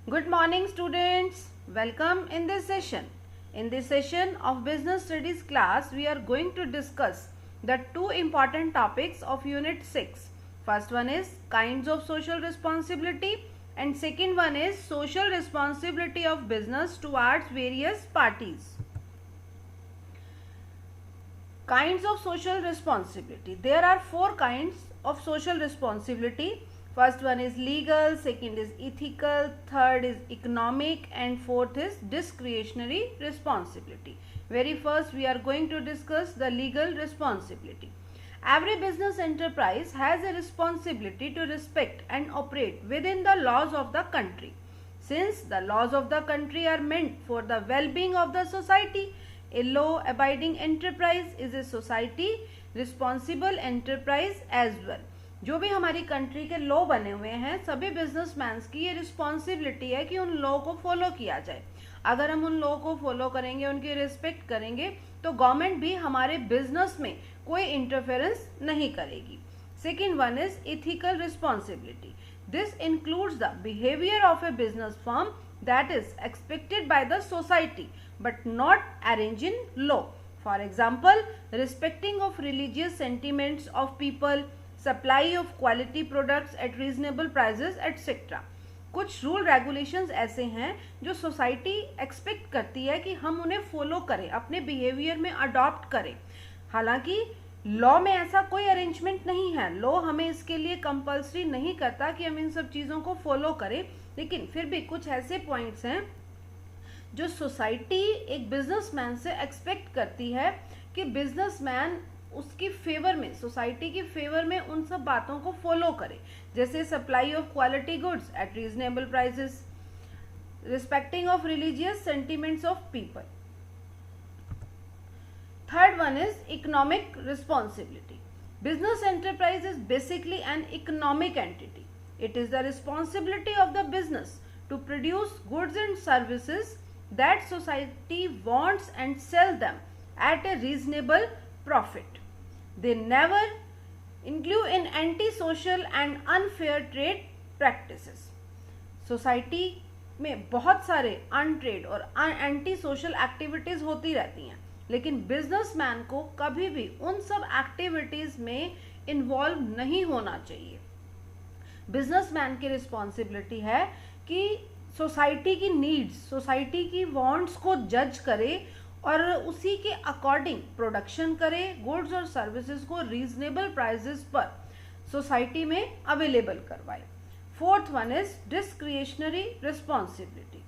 Good morning, students. Welcome in this session. In this session of Business Studies class, we are going to discuss the two important topics of Unit 6. First one is kinds of social responsibility and second one is social responsibility of business towards various parties. Kinds of social responsibility. There are four kinds of social responsibility. First one is legal, second is ethical, third is economic, and fourth is discretionary responsibility. Very first we are going to discuss the legal responsibility. Every business enterprise has a responsibility to respect and operate within the laws of the country. Since the laws of the country are meant for the well-being of the society, a law-abiding enterprise is a society responsible enterprise as well. जो भी हमारी country के law बने हुए हैं सभी businessman की ये रिस्पॉन्सिबिलिटी है कि उन लॉ को फॉलो किया जाए. अगर हम उन लॉ को फॉलो करेंगे, उनकी रिस्पेक्ट करेंगे, तो गवर्नमेंट भी हमारे बिजनेस में कोई इंटरफेरेंस नहीं करेगी. Second one is ethical responsibility. This includes the behaviour of A business firm that is expected by the society but not arranged in law. For example, respecting of religious sentiments of people, supply of quality products at reasonable prices, etc. कुछ rule regulations ऐसे हैं जो society expect करती है कि हम उन्हें follow करें, अपने बिहेवियर में अडॉप्ट करें. हालांकि लॉ में ऐसा कोई अरेंजमेंट नहीं है. लॉ हमें इसके लिए कंपल्सरी नहीं करता कि हम इन सब चीज़ों को फॉलो करें, लेकिन फिर भी कुछ ऐसे पॉइंट्स हैं जो सोसाइटी एक बिजनेसमैन से एक्सपेक्ट करती है कि बिजनेसमैन उसकी फेवर में, सोसाइटी की फेवर में उन सब बातों को फॉलो करे. जैसे supply of quality goods at reasonable prices, respecting of religious sentiments of people. Third one is economic responsibility. Business enterprise is basically an economic entity. It is the responsibility of the business to produce goods and services that society wants and sell them at a reasonable profit. They never include in anti-social and unfair trade practices. Society में बहुत सारे अनट्रेड और anti social activities होती रहती हैं, लेकिन businessman को कभी भी उन सब एक्टिविटीज में इन्वॉल्व नहीं होना चाहिए. बिजनेसमैन की रिस्पॉन्सिबिलिटी है कि सोसाइटी की नीड्स, सोसाइटी की वांट्स को जज करे और उसी के अकॉर्डिंग प्रोडक्शन करे, गुड्स और सर्विसेज को रीजनेबल प्राइसेस पर सोसाइटी में अवेलेबल करवाए. Fourth one is discretionary responsibility.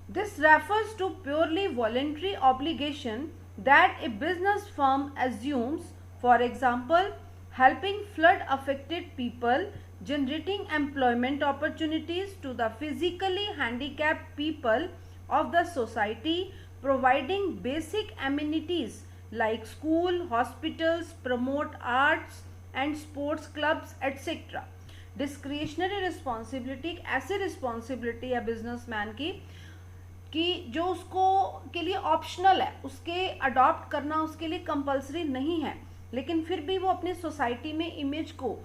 This refers to purely voluntary obligation that a business firm assumes, for example, helping flood affected people, generating employment opportunities to the physically handicapped people of the society, providing basic amenities like school, hospitals, promote arts and sports clubs, etc. Discretionary responsibility एक ऐसी responsibility है businessman की कि जो उसको के लिए optional है, उसके अडॉप्ट करना उसके लिए कंपलसरी नहीं है, लेकिन फिर भी वो अपनी सोसाइटी में इमेज को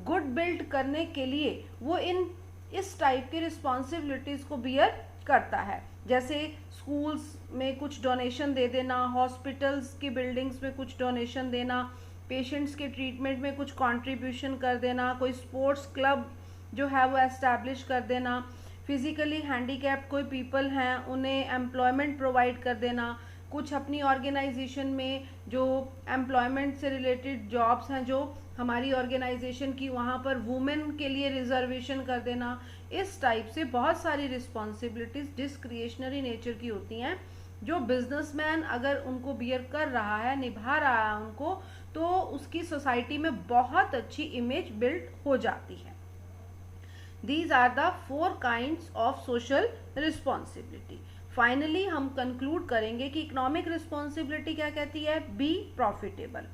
गुड बिल्ड करने के लिए वो इस टाइप की रिस्पॉन्सिबिलिटीज़ को बियर करता है. जैसे स्कूल्स में कुछ डोनेशन दे देना, हॉस्पिटल्स की बिल्डिंग्स में कुछ डोनेशन देना, पेशेंट्स के ट्रीटमेंट में कुछ कंट्रीब्यूशन कर देना, कोई स्पोर्ट्स क्लब जो है वो एस्टैब्लिश कर देना, फिजिकली हैंडीकैप्ड कोई पीपल हैं उन्हें एम्प्लॉयमेंट प्रोवाइड कर देना, कुछ अपनी ऑर्गेनाइजेशन में जो एम्प्लॉयमेंट से रिलेटेड जॉब्स हैं जो हमारी ऑर्गेनाइजेशन की, वहाँ पर वुमेन के लिए रिजर्वेशन कर देना. इस टाइप से बहुत सारी रिस्पॉन्सिबिलिटीज डिस्क्रिशनरी नेचर की होती हैं जो बिजनेसमैन अगर उनको बियर कर रहा है, निभा रहा है उनको, तो उसकी सोसाइटी में बहुत अच्छी इमेज बिल्ड हो जाती है. These are the four kinds of social responsibility. Finally हम conclude करेंगे कि economic responsibility क्या कहती है? Be profitable.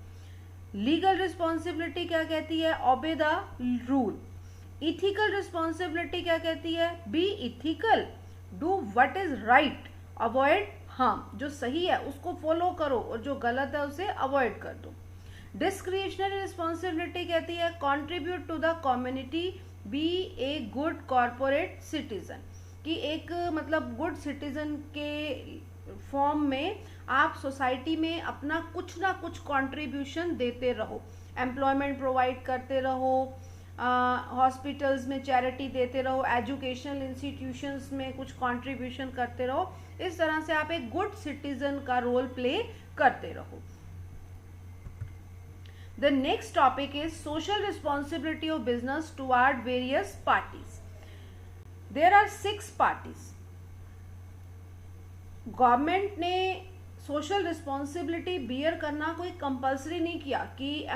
Legal responsibility क्या कहती है? Obey the rule. Ethical responsibility क्या कहती है? Be ethical. Do what is right. Avoid harm. जो सही है उसको follow करो और जो गलत है उसे avoid कर दो. Discretionary responsibility कहती है contribute to the community be a good corporate citizen, कि एक मतलब गुड सिटीजन के फॉर्म में आप सोसाइटी में अपना कुछ ना कुछ कंट्रीब्यूशन देते रहो, एम्प्लॉयमेंट प्रोवाइड करते रहो, हॉस्पिटल्स में चैरिटी देते रहो, एजुकेशनल इंस्टीट्यूशंस में कुछ कंट्रीब्यूशन करते रहो। इस तरह से आप एक गुड सिटीजन का रोल प्ले करते रहो। The next topic is social responsibility of business toward various parties. There are 6 parties. Government ने सोशल रिस्पॉन्सिबिलिटी बियर करना कोई कंपलसरी नहीं किया कि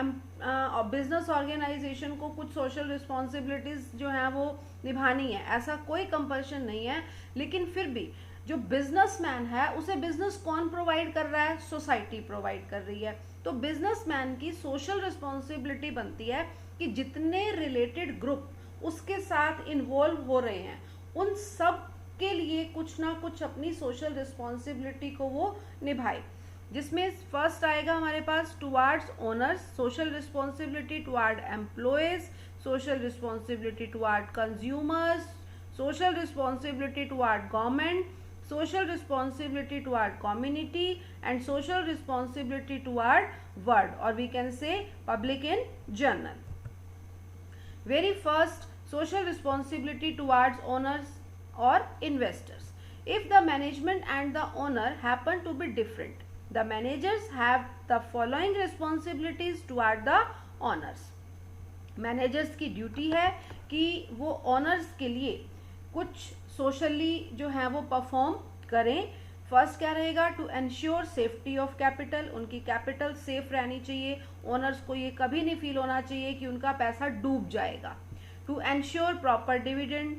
बिजनेस ऑर्गेनाइजेशन को कुछ सोशल रिस्पॉन्सिबिलिटीज जो हैं वो निभानी है, ऐसा कोई कंपल्शन नहीं है। लेकिन फिर भी जो बिजनेसमैन है उसे बिजनेस कौन प्रोवाइड कर रहा है? सोसाइटी प्रोवाइड कर रही है। तो बिजनेसमैन की सोशल रिस्पॉन्सिबिलिटी बनती है कि जितने रिलेटेड ग्रुप उसके साथ इन्वॉल्व हो रहे हैं उन सब के लिए कुछ ना कुछ अपनी सोशल रिस्पॉन्सिबिलिटी को वो निभाए, जिसमें फर्स्ट आएगा हमारे पास towards owners, social responsibility toward employees, social responsibility toward consumers, social responsibility toward government, social responsibility toward community, and social responsibility toward world, or we can say public in general. Very first, social responsibility towards owners or investors. If the management and the owner happen to be different, the managers have the following responsibilities toward the owners. Managers की duty है कि वो owners के लिए कुछ socially जो है वो परफॉर्म करें। फर्स्ट क्या रहेगा? To ensure safety of capital, उनकी कैपिटल सेफ रहनी चाहिए, ओनर्स को ये कभी नहीं फील होना चाहिए कि उनका पैसा डूब जाएगा। To ensure proper dividend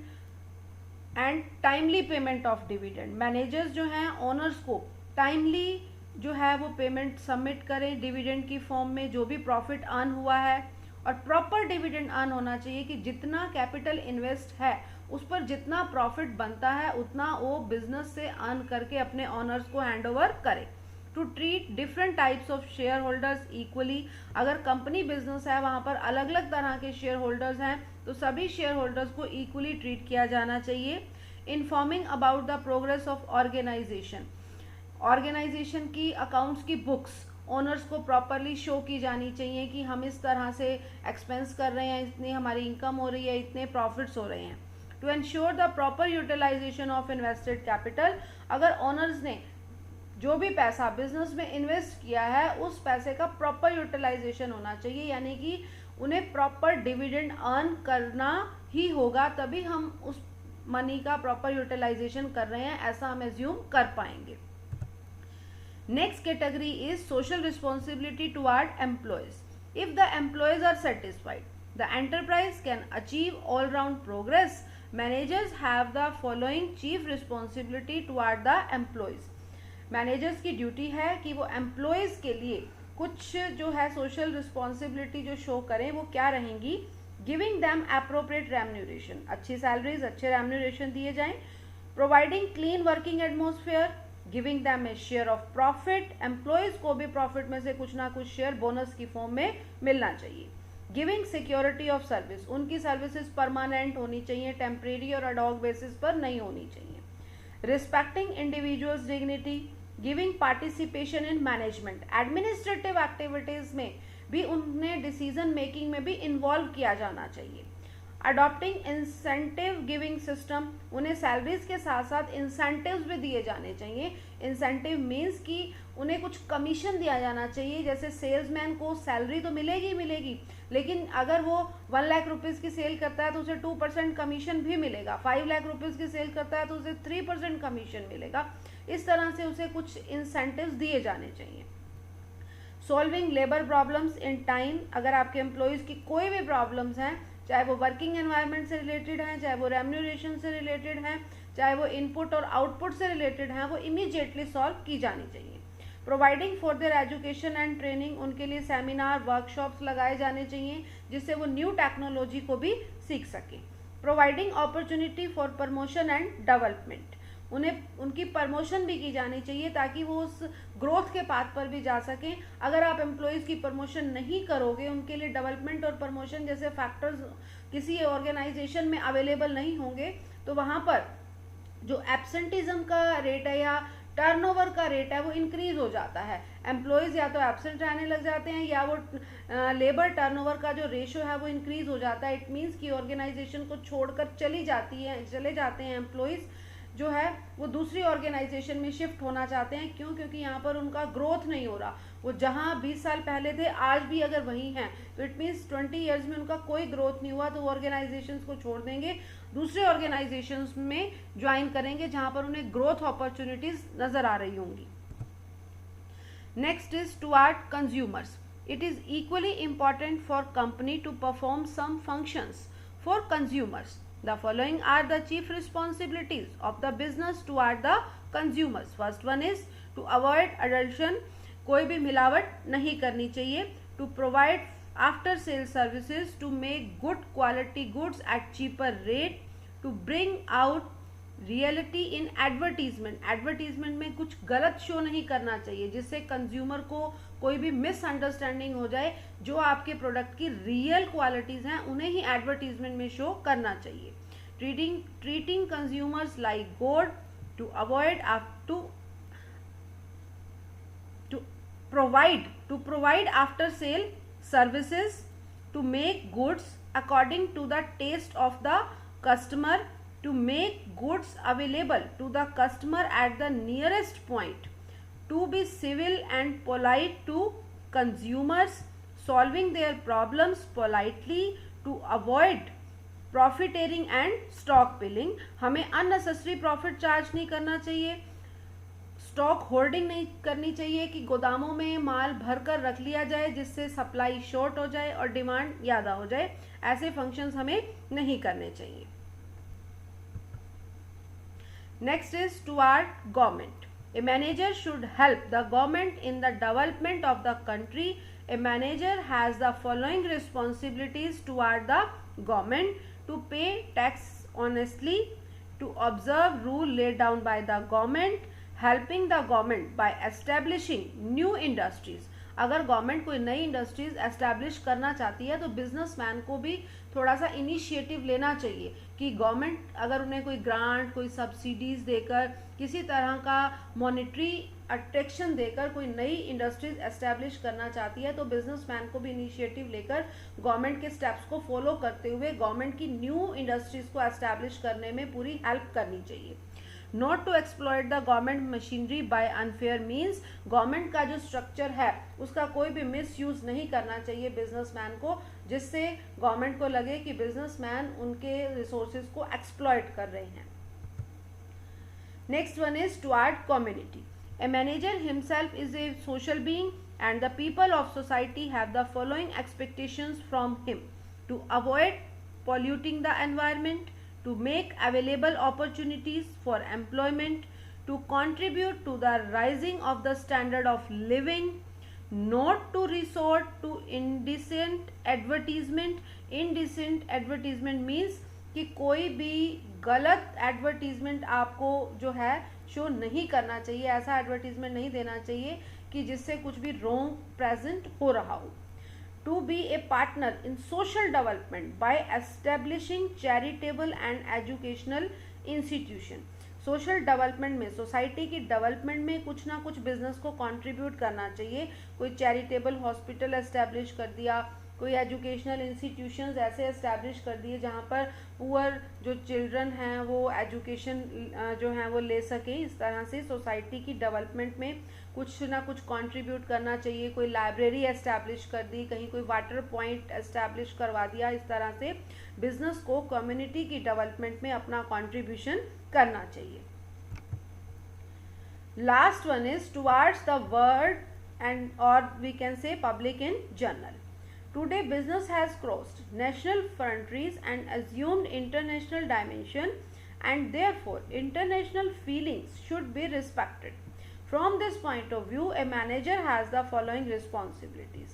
and timely payment of dividend, managers जो हैं ओनर्स को टाइमली जो है वो पेमेंट सबमिट करें डिविडेंड की फॉर्म में, जो भी प्रॉफिट अर्न हुआ है, और प्रॉपर डिविडेंड अर्न होना चाहिए कि जितना कैपिटल इन्वेस्ट है उस पर जितना प्रॉफिट बनता है उतना वो बिजनेस से अर्न करके अपने ओनर्स को हैंड ओवर करे। To treat different types of share holders equally, अगर कंपनी बिजनेस है वहाँ पर अलग अलग तरह के शेयर होल्डर्स हैं तो सभी शेयर होल्डर्स को इक्वली ट्रीट किया जाना चाहिए। Informing about the progress of organisation, organisation की अकाउंट्स की बुक्स ओनर्स को प्रॉपरली शो की जानी चाहिए कि हम इस तरह से एक्सपेंस कर रहे हैं, इतनी हमारी इनकम हो रही है, इतने प्रॉफिट्स हो रहे हैं। To ensure the proper utilisation of invested capital, अगर ओनर्स ने जो भी पैसा बिजनेस में इन्वेस्ट किया है उस पैसे का प्रॉपर यूटिलाइजेशन होना चाहिए, यानी कि उन्हें प्रॉपर डिविडेंड अर्न करना ही होगा, तभी हम उस मनी का प्रॉपर यूटिलाइजेशन कर रहे हैं ऐसा हम एज्यूम कर पाएंगे। Next category is social responsibility toward employees. If the employees are satisfied, the enterprise can achieve all-round progress. Managers have the following chief responsibility toward the employees. Managers की duty है कि वो employees के लिए कुछ जो है social responsibility जो show करें वो क्या रहेंगी? Giving them appropriate remuneration, अच्छी salaries, अच्छे remuneration दिए जाएं. Providing clean working atmosphere, giving them A share of profit, employees को भी प्रॉफिट में से कुछ ना कुछ शेयर बोनस की फॉर्म में मिलना चाहिए। गिविंग सिक्योरिटी ऑफ सर्विस, उनकी सर्विसेज परमानेंट होनी चाहिए, टेम्परेरी और अडॉक बेसिस पर नहीं होनी चाहिए। Respecting individuals dignity, giving participation in management, administrative activities में भी उन्हें डिसीजन मेकिंग में भी इन्वॉल्व किया जाना चाहिए। अडॉप्टिंग इंसेंटिव गिविंग सिस्टम, उन्हें सैलरीज के साथ साथ इंसेंटिव्स भी दिए जाने चाहिए। इंसेंटिव मीन्स कि उन्हें कुछ कमीशन दिया जाना चाहिए, जैसे सेल्समैन को सैलरी तो मिलेगी मिलेगी, लेकिन अगर वो 1 लाख रुपीज़ की सेल करता है तो उसे 2% कमीशन भी मिलेगा, 5 लाख रुपीज़ की सेल करता है तो उसे 3% कमीशन मिलेगा। इस तरह से उसे कुछ इंसेंटिव्स दिए जाने चाहिए। Solving labour problems in time, अगर आपके एम्प्लॉयज़ की कोई भी प्रॉब्लम्स हैं, चाहे वो वर्किंग एनवायरनमेंट से रिलेटेड हैं, चाहे वो रेम्यूनरेशन से रिलेटेड हैं, चाहे वो इनपुट और आउटपुट से रिलेटेड हैं, वो इमीडिएटली सॉल्व की जानी चाहिए। Providing for their education and training, उनके लिए सेमिनार वर्कशॉप्स लगाए जाने चाहिए जिससे वो न्यू टेक्नोलॉजी को भी सीख सकें। Providing opportunity for promotion and development, उन्हें उनकी प्रमोशन भी की जानी चाहिए ताकि वो उस ग्रोथ के पाथ पर भी जा सकें। अगर आप एम्प्लॉयज़ की प्रमोशन नहीं करोगे, उनके लिए डेवलपमेंट और प्रमोशन जैसे फैक्टर्स किसी ऑर्गेनाइजेशन में अवेलेबल नहीं होंगे, तो वहाँ पर जो एब्सेंटिज्म का रेट है या टर्नओवर का रेट है वो इंक्रीज हो जाता है। एम्प्लॉयज़ या तो एब्सेंट रहने लग जाते हैं या वो लेबर टर्नओवर का जो रेशो है वो इंक्रीज हो जाता है। इट मीन्स कि ऑर्गेनाइजेशन को छोड़कर चले जाते हैं एम्प्लॉयज़ जो है वो दूसरी ऑर्गेनाइजेशन में शिफ्ट होना चाहते हैं। क्यों? क्योंकि यहाँ पर उनका ग्रोथ नहीं हो रहा। वो जहाँ 20 साल पहले थे आज भी अगर वही हैं तो इट मीन्स 20 ईयर्स में उनका कोई ग्रोथ नहीं हुआ, तो वो ऑर्गेनाइजेशंस को छोड़ देंगे, दूसरे ऑर्गेनाइजेशंस में ज्वाइन करेंगे जहाँ पर उन्हें ग्रोथ अपॉर्चुनिटीज नजर आ रही होंगी। Next is toward consumers. It is equally important for company to perform some functions for consumers. The following are the chief responsibilities of the business toward the consumers. First one is to avoid adulteration. कोई भी मिलावट नहीं करनी चाहिए. To provide after sale services to make good quality goods at cheaper rate. To bring out reality in advertisement. Advertisement में कुछ गलत show नहीं करना चाहिए जिससे कंज्यूमर को कोई भी मिसअंडरस्टैंडिंग हो जाए। जो आपके प्रोडक्ट की रियल क्वालिटीज हैं उन्हें ही एडवर्टीजमेंट में शो करना चाहिए। Treating consumers like gold. To avoid to provide after sale services. To make goods according to the taste of the customer. To make goods available to the customer at the nearest point. To be civil and polite to consumers, solving their problems politely. To avoid profiteering and stock billing. हमें unnecessary profit charge नहीं करना चाहिए। Stock holding नहीं करनी चाहिए कि गोदामों में माल भरकर रख लिया जाए जिससे सप्लाई शॉर्ट हो जाए और डिमांड ज़्यादा हो जाए। ऐसे फंक्शंस हमें नहीं करने चाहिए। Next is toward government. A manager should help the government in the development of the country. A manager has the following responsibilities toward the government: to pay tax honestly, to observe rule laid down by the government, helping the government by establishing new industries. अगर government कोई नई industries establish करना चाहती है तो businessman को भी थोड़ा सा इनिशिएटिव लेना चाहिए कि गवर्नमेंट अगर उन्हें कोई ग्रांट, कोई सब्सिडीज देकर, किसी तरह का मॉनेटरी अट्रैक्शन देकर कोई नई इंडस्ट्रीज एस्टैब्लिश करना चाहती है तो बिजनेसमैन को भी इनिशिएटिव लेकर गवर्नमेंट के स्टेप्स को फॉलो करते हुए गवर्नमेंट की न्यू इंडस्ट्रीज को एस्टैब्लिश करने में पूरी हेल्प करनी चाहिए। Not to exploit the government machinery by unfair means. Government का जो स्ट्रक्चर है उसका कोई भी मिस यूज नहीं करना चाहिए बिजनेसमैन को, जिससे गवर्नमेंट को लगे कि बिजनेसमैन उनके रिसोर्सेज को एक्सप्लॉयट कर रहे हैं। Next one is toward community. A manager himself is a social being and the people of society have the following expectations from him: to avoid polluting the environment, to make available opportunities for employment, to contribute to the rising of the standard of living, not to resort to indecent advertisement. Indecent advertisement means कि कोई भी गलत advertisement आपको जो है show नहीं करना चाहिए। ऐसा एडवर्टीजमेंट नहीं देना चाहिए कि जिससे कुछ भी रॉन्ग प्रेजेंट हो रहा हो। To be a partner in social development by establishing charitable and educational institution. Social development में, सोसाइटी की डेवलपमेंट में कुछ ना कुछ बिजनेस को कंट्रीब्यूट करना चाहिए। कोई चैरिटेबल हॉस्पिटल एस्टैब्लिश कर दिया, कोई एजुकेशनल इंस्टीट्यूशंस ऐसे एस्टैब्लिश कर दिए जहाँ पर पुअर जो चिल्ड्रन हैं वो एजुकेशन जो हैं वो ले सकें। इस तरह से सोसाइटी की डेवलपमेंट में कुछ ना कुछ कंट्रीब्यूट करना चाहिए। कोई लाइब्रेरी एस्टैब्लिश कर दी, कहीं कोई वाटर पॉइंट एस्टैब्लिश करवा दिया। इस तरह से बिजनेस को कम्युनिटी की डेवलपमेंट में अपना कंट्रीब्यूशन करना चाहिए। Last one is towards the world and or we can say public in general. Today business has crossed national frontiers and assumed international dimension, and therefore international feelings should be respected. From this point of view, a manager has the following responsibilities: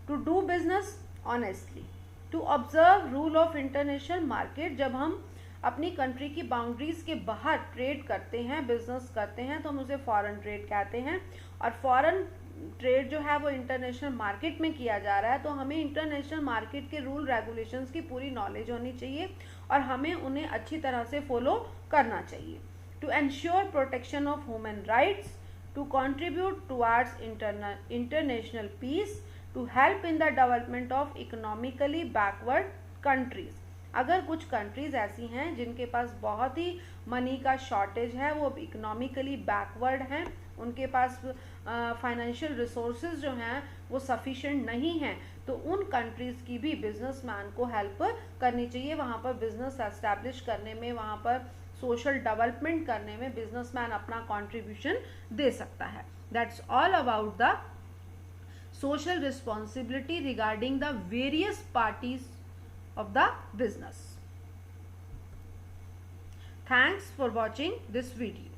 to do business honestly, to observe rule of international market. जब हम अपनी country की boundaries के बाहर trade करते हैं, business करते हैं, तो हम उसे फॉरेन ट्रेड कहते हैं। और फॉरेन ट्रेड जो है वो इंटरनेशनल मार्केट में किया जा रहा है, तो हमें इंटरनेशनल मार्केट के रूल रेगुलेशंस की पूरी नॉलेज होनी चाहिए और हमें उन्हें अच्छी तरह से फॉलो करना चाहिए। To ensure protection of human rights, to contribute towards international peace, to help in the development of economically backward countries. अगर कुछ कंट्रीज ऐसी हैं जिनके पास बहुत ही मनी का शॉर्टेज है, वो इकोनॉमिकली बैकवर्ड हैं, उनके पास फाइनेंशियल रिसोर्सेज जो हैं वो सफिशिएंट नहीं हैं, तो उन कंट्रीज़ की भी बिजनेसमैन को हेल्प करनी चाहिए। वहाँ पर बिजनेस एस्टैब्लिश करने में, वहाँ पर सोशल डेवलपमेंट करने में बिजनेसमैन अपना कंट्रीब्यूशन दे सकता है। That's all about the social responsibility regarding the various parties of the business. Thanks for watching this video.